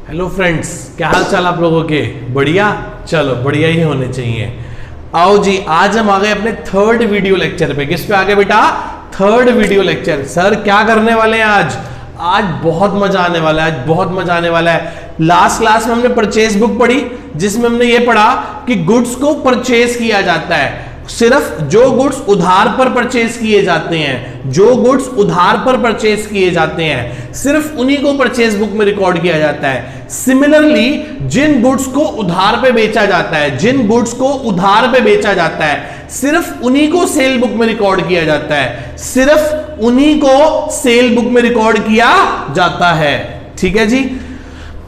Hello friends, क्या हाल चाल आप लोगों के? बढ़िया? चलो बढ़िया ही होने चाहिए। आओ जी, आज हम आ गए अपने थर्ड वीडियो लेक्चर पे। किस पे आ गए बेटा? Third video lecture. सर क्या करने वाले हैं आज? आज बहुत मजा आने वाला है, आज बहुत मजा आने वाला है। लास्ट क्लास में हमने परचेज बुक पढ़ी, जिसमें हमने ये पढ़ा कि गुड्स को परचेज किया जाता है। सिर्फ जो गुड्स उधार पर परचेज किए जाते हैं, जो गुड्स उधार पर परचेज किए जाते हैं, सिर्फ उन्हीं को परचेज बुक में रिकॉर्ड किया जाता है। सिमिलरली जिन गुड्स को उधार पे बेचा जाता है, जिन गुड्स को उधार पे बेचा जाता है, सिर्फ उन्हीं को सेल बुक में रिकॉर्ड किया जाता है। सिर्फ उन्हीं को सेल बुक में रिकॉर्ड किया जाता है। ठीक है जी,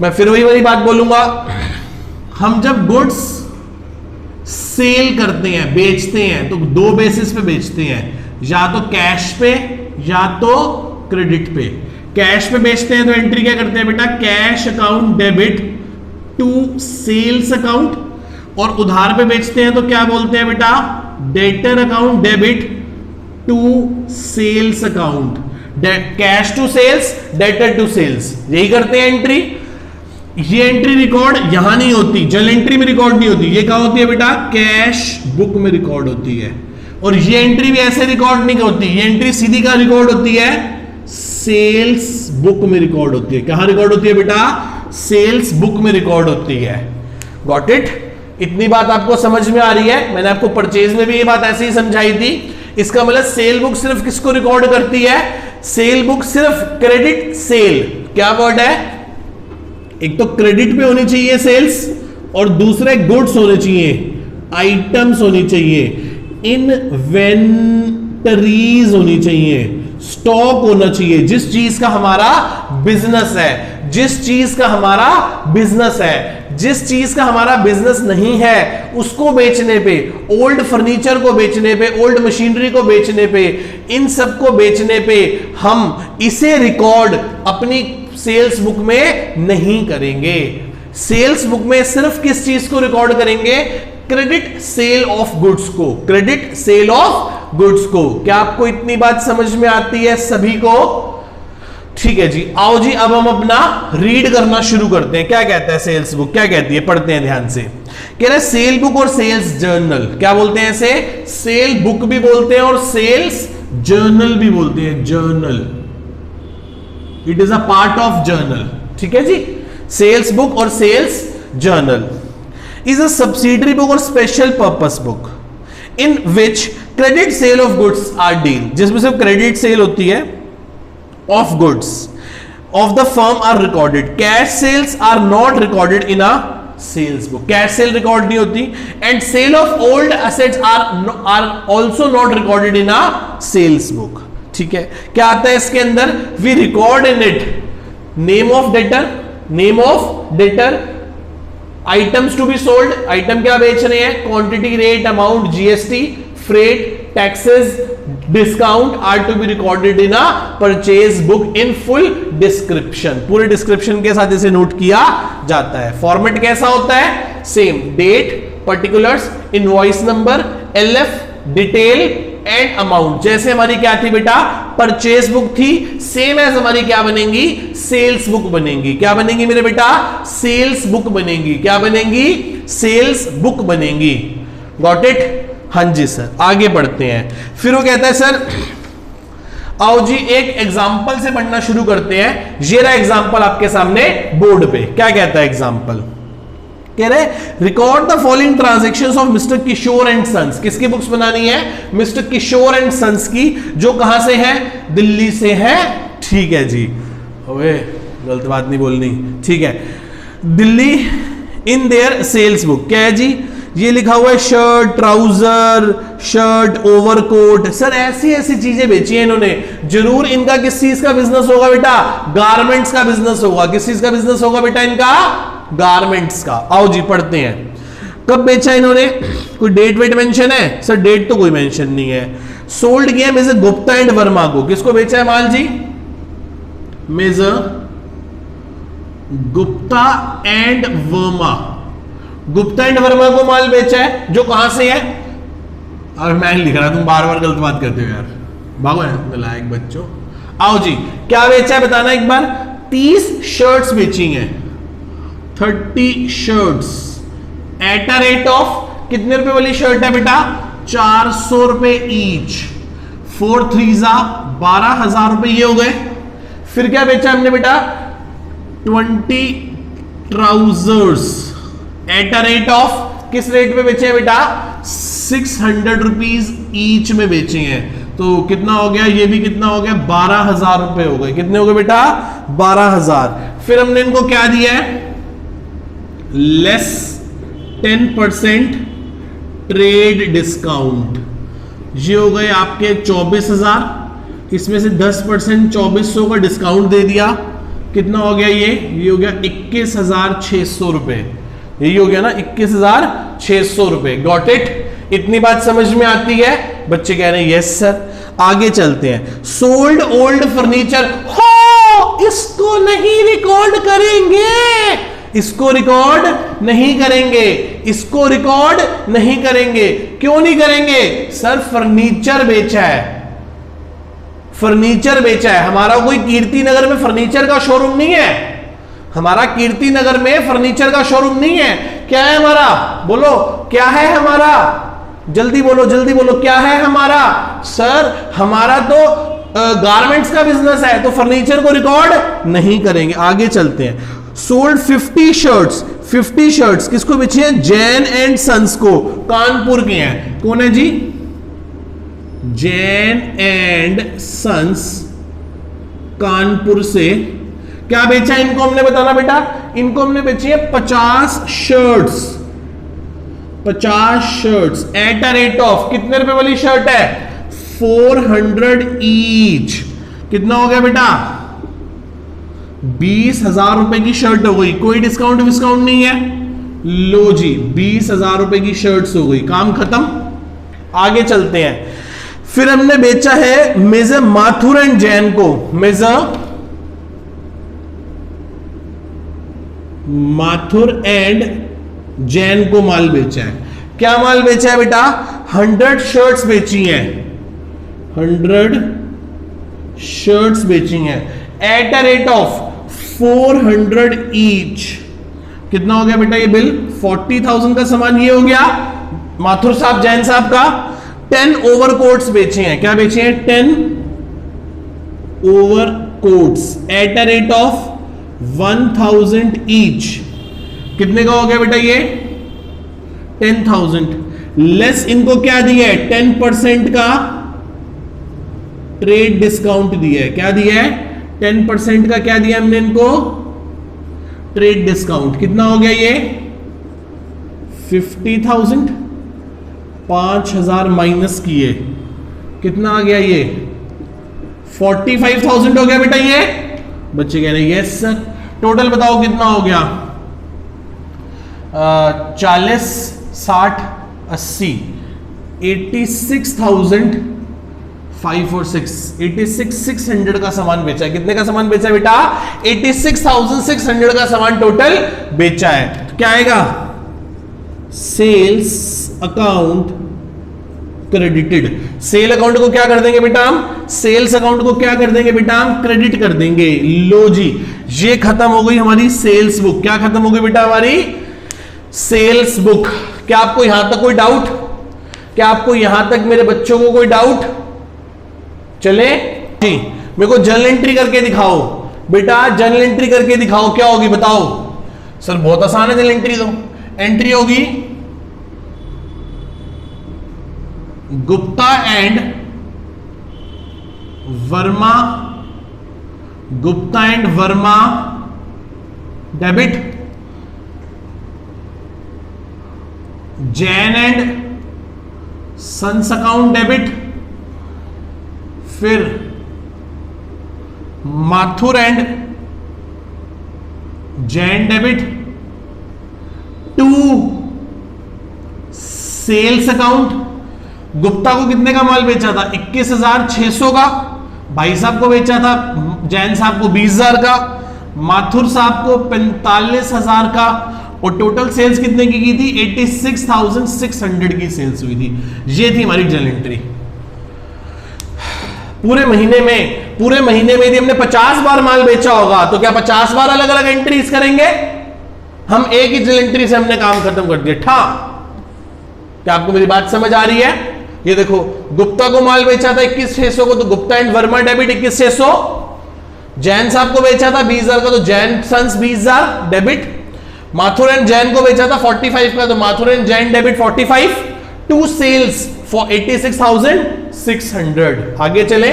मैं फिर वही वाली बात बोलूंगा। हम जब गुड्स सेल करते हैं, बेचते हैं, तो दो बेसिस पे बेचते हैं, या तो कैश पे या तो क्रेडिट पे। कैश पे बेचते हैं तो एंट्री क्या करते हैं बेटा? Cash account debit to sales account. और उधार पे बेचते हैं तो क्या बोलते हैं बेटा? Debtor account debit to sales account. Cash to sales, debtor to sales, यही करते हैं एंट्री। ये एंट्री रिकॉर्ड यहां नहीं होती, जर्नल एंट्री में रिकॉर्ड नहीं होती। ये क्या होती है बेटा? कैश बुक में रिकॉर्ड होती है। और ये एंट्री भी ऐसे रिकॉर्ड नहीं होती, ये एंट्री सीधी कहां रिकॉर्ड होती है? सेल्स बुक में रिकॉर्ड होती है। कहां रिकॉर्ड होती है बेटा? सेल्स बुक में रिकॉर्ड होती है। Got it? इतनी बात आपको समझ में आ रही है? मैंने आपको परचेज में भी ये बात ऐसे ही समझाई थी। इसका मतलब सेल बुक सिर्फ किसको रिकॉर्ड करती है? सेल बुक सिर्फ क्रेडिट सेल। क्या वर्ड है? एक तो क्रेडिट पे होनी चाहिए सेल्स, और दूसरे गुड्स होने चाहिए, आइटम्स होनी चाहिए, इन्वेंटरीज होनी चाहिए, स्टॉक होना चाहिए। जिस चीज का हमारा बिजनेस है, जिस चीज का हमारा बिजनेस है, जिस चीज का हमारा बिजनेस नहीं है, उसको बेचने पे, ओल्ड फर्नीचर को बेचने पे, ओल्ड मशीनरी को बेचने पे, इन सब को बेचने पे हम इसे रिकॉर्ड अपनी सेल्स बुक में नहीं करेंगे। सेल्स बुक में सिर्फ किस चीज को रिकॉर्ड करेंगे? क्रेडिट सेल ऑफ गुड्स को, क्रेडिट सेल ऑफ गुड्स को। क्या आपको इतनी बात समझ में आती है सभी को? ठीक है जी, आओ जी, अब हम अपना रीड करना शुरू करते हैं। क्या कहता है सेल्स बुक? क्या कहती है? पढ़ते हैं ध्यान से। कह रहे सेल बुक और सेल्स जर्नल। क्या बोलते हैं इसे? सेल बुक भी बोलते हैं और सेल्स जर्नल भी बोलते हैं। Journal, it is a part of journal. ठीक है जी, सेल्स बुक और sales journal is a subsidiary book और special purpose book in which credit sale of goods are deal. जिसमें सिर्फ क्रेडिट सेल होती है of goods of the firm are recorded. Cash sales are not recorded in a sales book. Cash sale record नहीं होती। And sale of old assets are also not recorded in a sales book. ठीक है, क्या आता है इसके अंदर? We record in it name of debtor, name of debtor, items to be sold, item क्या बेच रहे हैं, quantity, rate, amount, GST, freight, taxes, discount are to be recorded in a purchase book in full description. पूरे description के साथ इसे note किया जाता है। फॉर्मेट कैसा होता है? Same, date, particulars, invoice number, LF, detail and amount. जैसे हमारी क्या थी बेटा? परचेज बुक थी, सेम एज हमारी क्या बनेंगी? सेल्स बुक बनेंगी। क्या बनेंगी मेरे बेटा? सेल्स बुक बनेंगी। क्या बनेंगी? सेल्स बुक बनेंगी। Got it? हाँ जी सर, आगे बढ़ते हैं। फिर वो कहता है सर आओ जी एक एग्जाम्पल से पढ़ना शुरू करते हैं। ये रहा एग्जाम्पल आपके सामने बोर्ड पे। क्या कहता है एग्जाम्पल? कह रहे record the following transactions of mister Kishore and sons. किसकी बुक्स बनानी है? मिस्टर किशोर एंड सन्स की, जो कहां से है? दिल्ली से है। ठीक है जी, ओए गलत बात नहीं बोलनी। ठीक है, Delhi in their sales book. क्या है जी? ये लिखा हुआ है shirt, trouser, shirt, overcoat. Sir ऐसी ऐसी चीजें बेची है इन्होंने। जरूर इनका किस चीज का बिजनेस होगा बेटा? गारमेंट्स का बिजनेस होगा। किस चीज का बिजनेस होगा बेटा इनका? गारमेंट्स का। आओ जी पढ़ते हैं। कब बेचा इन्होंने? कोई डेट वेट मेंशन है? सर डेट तो कोई मेंशन नहीं है। सोल्ड किया मिस्टर गुप्ता एंड वर्मा को। किसको बेचा है माल जी? Mister Gupta and Verma. Gupta and Verma को माल बेचा है, जो कहां से है? अब मैं लिख रहा, तुम बार बार गलत बात करते हो यार, भागो नालायक बच्चों। आओ जी, क्या बेचा है बताना एक बार। 30 शर्ट्स बेची हैं। 30 shirts at a rate of, कितने रुपए वाली शर्ट है बेटा? 400 रुपए ईच। 4 3 12,000 रुपए ये हो गए। फिर क्या बेचा हमने बेटा? 20 trousers at a rate of, किस रेट पे बेचे हैं बेटा? 600 रुपीज ईच में बेचे हैं। तो कितना हो गया? ये भी कितना हो गया? 12,000 रुपए हो गए। कितने हो गए बेटा? 12,000। फिर हमने इनको क्या दिया है? Less 10% trade discount. ये हो गए आपके 24,000। इसमें से 10% 2400 का डिस्काउंट दे दिया। कितना हो गया ये हो गया 21,600 रुपए। यही हो गया ना 21,600 रुपए। Got it? इतनी बात समझ में आती है? बच्चे कह रहे हैं यस सर। आगे चलते हैं। Sold old furniture. हो, इसको नहीं रिकॉर्ड करेंगे, इसको रिकॉर्ड नहीं करेंगे, इसको रिकॉर्ड नहीं करेंगे। क्यों नहीं करेंगे? सर फर्नीचर बेचा है, फर्नीचर बेचा है। हमारा कोई कीर्ति नगर में फर्नीचर का शोरूम नहीं है। हमारा कीर्ति नगर में फर्नीचर का शोरूम नहीं है। क्या है हमारा? बोलो क्या है हमारा? जल्दी बोलो, जल्दी बोलो, क्या है हमारा? सर हमारा तो गारमेंट्स का बिजनेस है, तो फर्नीचर को रिकॉर्ड नहीं करेंगे। आगे चलते हैं। Sold 50 shirts. 50 शर्ट्स किसको बेची है? जैन एंड सन्स को, कानपुर के हैं। कौन है जी? जैन एंड सन्स, कानपुर से। क्या बेचा इनको हमने? बताना बेटा। इनको हमने बेची है 50 shirts. 50 shirts at a rate of, कितने रुपए वाली शर्ट है? 400 ईच। कितना हो गया बेटा? 20,000 रुपए की शर्ट हो गई। कोई डिस्काउंट विस्काउंट नहीं है। लो जी 20,000 रुपए की शर्ट्स हो गई। काम खत्म। आगे चलते हैं। फिर हमने बेचा है मेजर माथुर एंड जैन को। मेजर माथुर एंड जैन को माल बेचा है। क्या माल बेचा है बेटा? 100 शर्ट्स बेची हैं। 100 शर्ट्स बेची हैं at a rate of 400 each. कितना हो गया बेटा ये बिल? 40,000 का सामान ये हो गया माथुर साहब जैन साहब का। 10 ओवरकोट्स बेचे हैं। क्या बेचे हैं? 10 overcoats at a rate of 1,000 each. कितने का हो गया बेटा ये? 10,000। लेस इनको क्या दिया है? 10% का ट्रेड डिस्काउंट दिया है। क्या दिया है? 10% का क्या दिया हमने इनको? Trade discount. कितना हो गया ये? 50,000। 5,000 माइनस किए, कितना आ गया ये? 45,000 हो गया बेटा ये। बच्चे कह रहे हैं यस सर। टोटल बताओ कितना हो गया? 40 60 80 86,546 का सामान बेचा है। कितने का सामान बेचा है बेटा? 86,600 का सामान टोटल बेचा है। तो क्या आएगा? Sales account credited. Sale account को क्या कर देंगे बेटा हम? सेल्स अकाउंट को क्या कर देंगे बेटा हम? क्रेडिट कर देंगे। लो जी ये खत्म हो गई हमारी सेल्स बुक। क्या खत्म हो गई बेटा? हमारी सेल्स बुक। क्या आपको यहां तक कोई डाउट? क्या आपको यहां तक मेरे बच्चों को कोई डाउट? चले जी मेरे को जर्नल एंट्री करके दिखाओ बेटा। जर्नल एंट्री करके दिखाओ क्या होगी बताओ। सर बहुत आसान है जर्नल एंट्री। तो एंट्री होगी Gupta and Verma, Gupta and Verma debit, Jain and sons account debit, फिर Mathur and Jain debit, to sales account. Gupta को कितने का माल बेचा था? 21,600 का। भाई साहब को बेचा था जैन साहब को 20,000 का, माथुर साहब को 45,000 का। और टोटल सेल्स कितने की थी? 86,600 की सेल्स हुई थी। ये थी हमारी जर्नल एंट्री। पूरे महीने में यदि हमने 50 बार माल बेचा होगा तो क्या 50 बार अलग अलग एंट्रीज करेंगे? हम एक ही जर्नल एंट्री से हमने काम खत्म कर दिया। ठा, क्या आपको मेरी बात समझ आ रही है? ये देखो, गुप्ता को माल बेचा था 21,600 को, तो गुप्ता एंड वर्मा डेबिट 21,600। जैन साहब को बेचा था 20,000 का, तो Jain sons 20,000 debit. Mathur and Jain को बेचा था 45 का, तो Mathur and Jain debit 45 to sales for 86,600। आगे चले,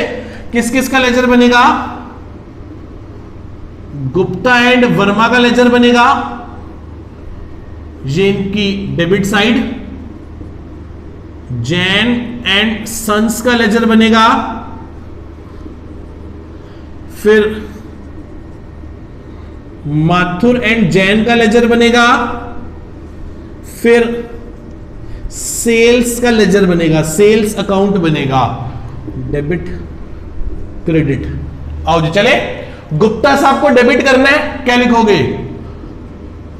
किस किस का लेजर बनेगा? गुप्ता एंड वर्मा का लेजर बनेगा, ये इनकी debit side. Jain and sons का लेजर बनेगा, फिर माथुर एंड जैन का लेजर बनेगा, फिर सेल्स का लेजर बनेगा, सेल्स अकाउंट बनेगा, डेबिट क्रेडिट। आओ जी चले, गुप्ता साहब को डेबिट करना है, क्या लिखोगे?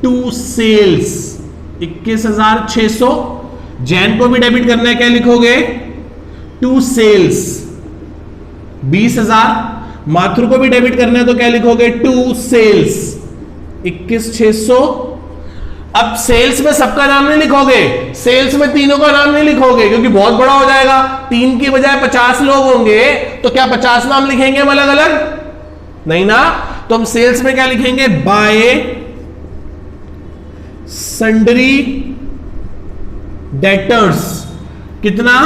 To sales 21,600। जैन को भी डेबिट करना है, क्या लिखोगे? To sales 20,000। माथुर को भी डेबिट करना है, तो क्या लिखोगे? To sales 21,600। अब सेल्स में सबका नाम नहीं लिखोगे, सेल्स में तीनों का नाम नहीं लिखोगे, क्योंकि बहुत बड़ा हो जाएगा। 3 की बजाय 50 लोग होंगे, तो क्या 50 नाम लिखेंगे हम अलग अलग? नहीं ना। तो हम सेल्स में क्या लिखेंगे? By sundry debtors. कितना?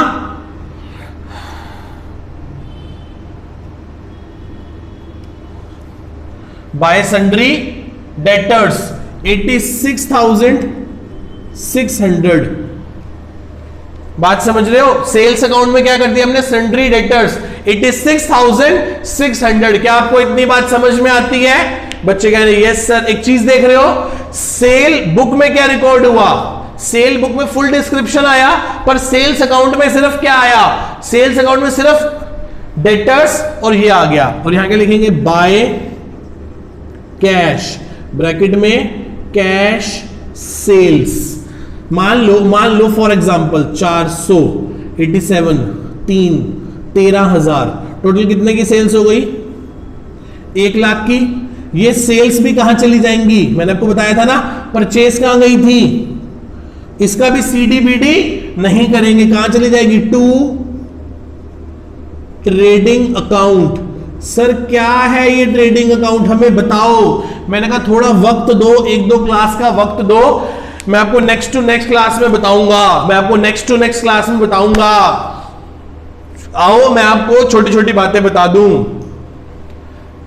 By sundry debtors 86,600। बात समझ रहे हो? सेल्स अकाउंट में क्या कर दिया हमने? Sundry debtors 86,600। क्या आपको इतनी बात समझ में आती है? बच्चे कह रहे हैं यस सर। एक चीज देख रहे हो, सेल बुक में क्या रिकॉर्ड हुआ? सेल बुक में फुल डिस्क्रिप्शन आया, पर सेल्स अकाउंट में सिर्फ क्या आया? सेल्स अकाउंट में सिर्फ डेटर्स और ये आ गया। और यहां क्या लिखेंगे? बाय कैश, ब्रैकेट में कैश सेल्स। मान लो फॉर एग्जांपल 487 3 13,000, टोटल कितने की सेल्स हो गई? 1 लाख की। ये सेल्स भी कहां चली जाएंगी? मैंने आपको बताया था ना, परचेस कहां गई थी? इसका भी सीडीबीडी नहीं करेंगे, कहां चली जाएगी? To trading account. सर क्या है ये ट्रेडिंग अकाउंट, हमें बताओ। मैंने कहा थोड़ा वक्त दो, 1-2 क्लास का वक्त दो, मैं आपको नेक्स्ट टू नेक्स्ट क्लास में बताऊंगा। आओ मैं आपको छोटी छोटी बातें बता दूं।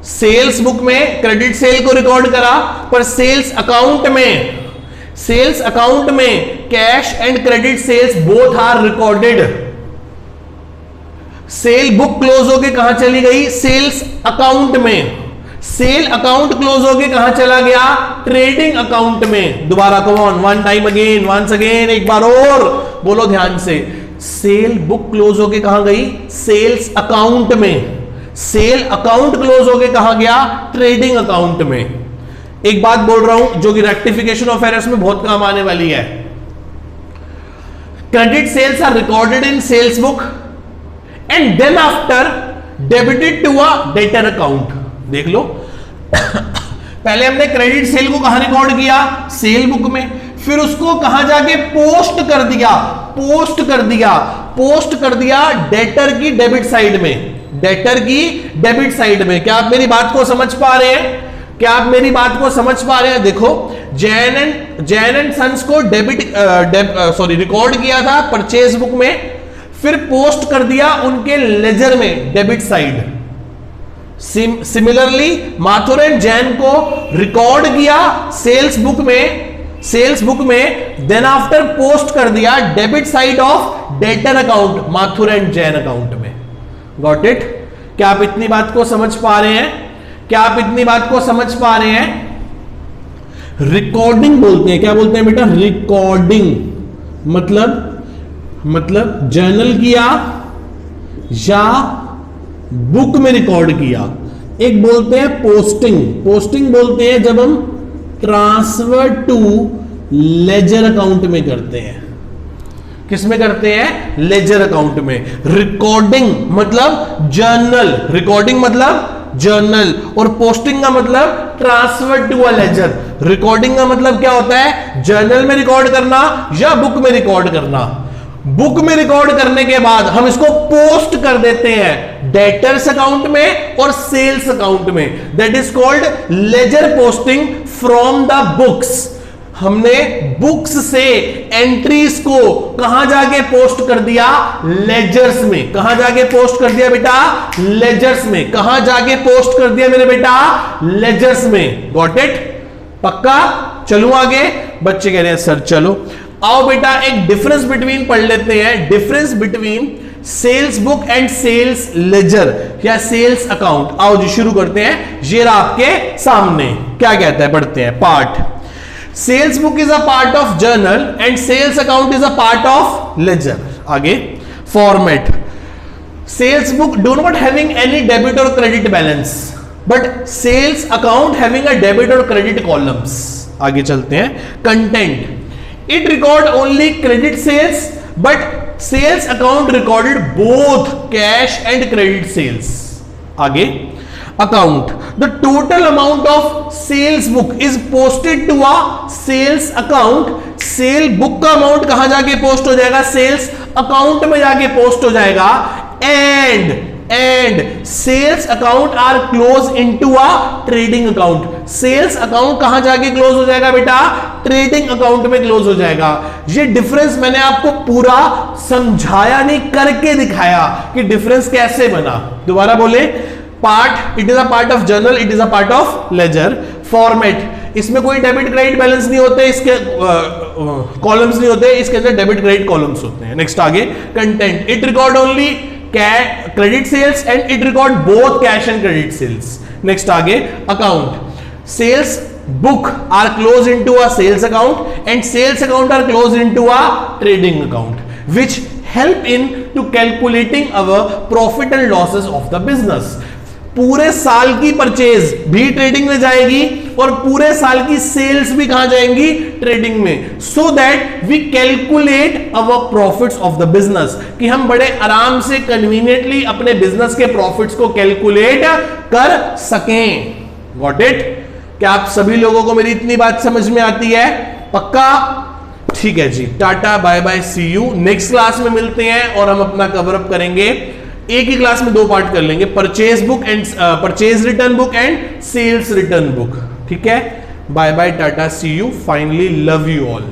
सेल्स बुक में क्रेडिट सेल को रिकॉर्ड करा, पर सेल्स अकाउंट में cash and credit sales both are recorded. Sale book close होके कहां चली गई? सेल्स अकाउंट में। सेल अकाउंट क्लोज होके कहां चला गया? ट्रेडिंग अकाउंट में। दोबारा कौन? One time again, once again, एक बार और बोलो ध्यान से। सेल बुक क्लोज होके कहां गई? सेल्स अकाउंट में। सेल अकाउंट क्लोज होके कहां गया? ट्रेडिंग अकाउंट में। एक बात बोल रहा हूं जो कि रेक्टिफिकेशन ऑफ एरर्स में बहुत काम आने वाली है। Credit sales are recorded in sales book and then after debited to a debtor account. देख लो पहले हमने क्रेडिट सेल को कहां रिकॉर्ड किया? सेल बुक में। फिर उसको कहां जाके पोस्ट कर दिया डेटर की डेबिट साइड में। क्या आप मेरी बात को समझ पा रहे हैं? देखो, जैन एंड सन्स को रिकॉर्ड किया था परचेज बुक में, फिर पोस्ट कर दिया उनके लेजर में debit side. Similarly Mathur and Jain को रिकॉर्ड किया सेल्स बुक में, देन आफ्टर पोस्ट कर दिया debit side of debtor account Mathur and Jain account में। Got it? क्या आप इतनी बात को समझ पा रहे हैं? रिकॉर्डिंग बोलते हैं। क्या बोलते हैं बेटा? रिकॉर्डिंग मतलब जर्नल किया या बुक में रिकॉर्ड किया। एक बोलते हैं पोस्टिंग बोलते हैं जब हम ट्रांसफर टू लेजर अकाउंट में करते हैं। किस में करते हैं? लेजर अकाउंट में। रिकॉर्डिंग मतलब जर्नल, और पोस्टिंग का मतलब transfer to a ledger. Recording का मतलब क्या होता है? जर्नल में रिकॉर्ड करना या बुक में रिकॉर्ड करना। बुक में रिकॉर्ड करने के बाद हम इसको पोस्ट कर देते हैं डेटर्स अकाउंट में और सेल्स अकाउंट में। That is called ledger posting from the books. हमने बुक्स से एंट्रीज को कहां जाके पोस्ट कर दिया? लेजर्स में। कहां जाके पोस्ट कर दिया बेटा? लेजर्स में। कहां जाके पोस्ट कर दिया मेरे बेटा? लेजर्स में। Got it? पक्का? चलूं आगे? बच्चे कह रहे हैं सर चलो। आओ बेटा एक डिफरेंस बिटवीन पढ़ लेते हैं। Difference between sales book and sales ledger या सेल्स अकाउंट। आओ जी शुरू करते हैं। ये रहा आपके सामने, क्या कहता है पढ़ते हैं। Part sales book is a part of journal and sales account is a part of ledger. आगे format sales book do not having any debit और credit balance but sales account having a debit और credit columns. आगे चलते हैं। Content it record only credit sales but sales account recorded both cash and credit sales. आगे account the total amount of sales book is posted to a sales account. Cell book का amount कहां जाके post हो जाएगा? Sales account में जाके post हो जाएगा। And sales account are close into a trading account. Sales account कहां जाके क्लोज हो जाएगा बेटा? ट्रेडिंग अकाउंट में क्लोज हो जाएगा। ये डिफरेंस मैंने आपको पूरा समझाया नहीं, करके दिखाया कि डिफरेंस कैसे बना। दोबारा बोले। Part it is a part of journal, it is a part of ledger. Format इसमें कोई डेबिट क्रेडिट बैलेंस नहीं होते, इसके कॉलम्स नहीं होते, इसके अंदर डेबिट क्रेडिट कॉलम्स होते हैं। नेक्स्ट आगे content it record only credit sales and it record both cash and credit sales. Next आगे account sales book are closed into a sales account and sales account are closed into a trading account which help in to calculating our profit and losses of the business. पूरे साल की purchase भी trading में जाएगी और पूरे साल की सेल्स भी कहां जाएंगी? ट्रेडिंग में। So that we calculate our profits of the business, कि हम बड़े आराम से कन्वीनियंटली अपने बिजनेस के प्रॉफिट्स को कैलकुलेट कर सकें। Got it? क्या आप सभी लोगों को मेरी इतनी बात समझ में आती है? पक्का? ठीक है जी, ta ta bye bye, see you. Next class में मिलते हैं और हम अपना कवर अप करेंगे। एक ही क्लास में दो पार्ट कर लेंगे, purchase book and purchase return book and sales return book. ठीक है, bye bye, tata, see you, finally love you all.